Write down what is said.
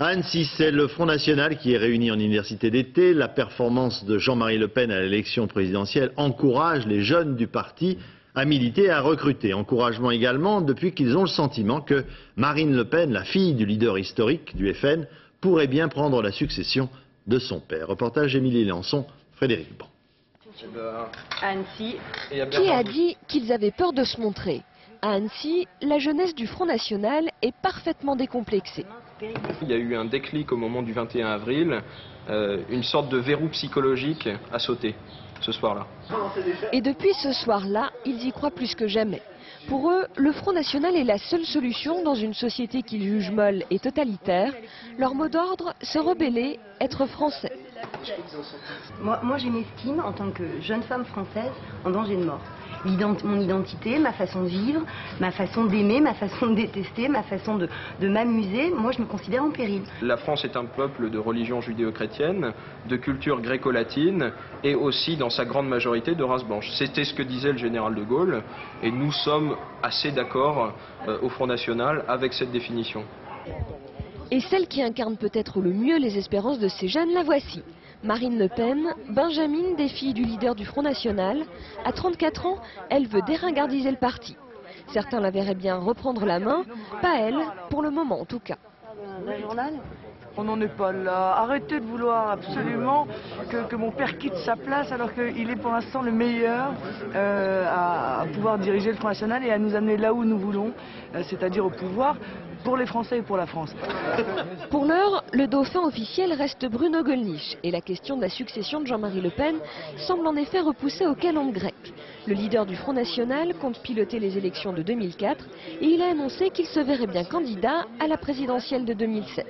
À Annecy, c'est le Front National qui est réuni en université d'été. La performance de Jean-Marie Le Pen à l'élection présidentielle encourage les jeunes du parti à militer et à recruter. Encouragement également depuis qu'ils ont le sentiment que Marine Le Pen, la fille du leader historique du FN, pourrait bien prendre la succession de son père. Reportage Émilie Lançon, Frédéric Ban. À Annecy. Qui a dit qu'ils avaient peur de se montrer? À Annecy, la jeunesse du Front National est parfaitement décomplexée. Il y a eu un déclic au moment du 21 avril, une sorte de verrou psychologique à sauter ce soir-là. Et depuis ce soir-là, ils y croient plus que jamais. Pour eux, le Front National est la seule solution dans une société qu'ils jugent molle et totalitaire. Leur mot d'ordre, se rebeller, être français. Moi, je m'estime, en tant que jeune femme française, en danger de mort. Mon identité, ma façon de vivre, ma façon d'aimer, ma façon de détester, ma façon de m'amuser, moi je me considère en péril. La France est un peuple de religion judéo-chrétienne, de culture gréco-latine et aussi dans sa grande majorité de race blanche. C'était ce que disait le général de Gaulle et nous sommes assez d'accord au Front National avec cette définition. Et celle qui incarne peut-être le mieux les espérances de ces jeunes, la voici. Marine Le Pen, Benjamine, des filles du leader du Front National. À 34 ans, elle veut déringardiser le parti. Certains la verraient bien reprendre la main, pas elle, pour le moment en tout cas. On n'en est pas là. Arrêtez de vouloir absolument que mon père quitte sa place alors qu'il est pour l'instant le meilleur à pouvoir diriger le Front National et à nous amener là où nous voulons, c'est-à-dire au pouvoir pour les Français et pour la France. Pour l'heure, le dauphin officiel reste Bruno Gollnisch et la question de la succession de Jean-Marie Le Pen semble en effet repoussée aux calendes grecques. Le leader du Front National compte piloter les élections de 2004 et il a annoncé qu'il se verrait bien candidat à la présidentielle de 2007.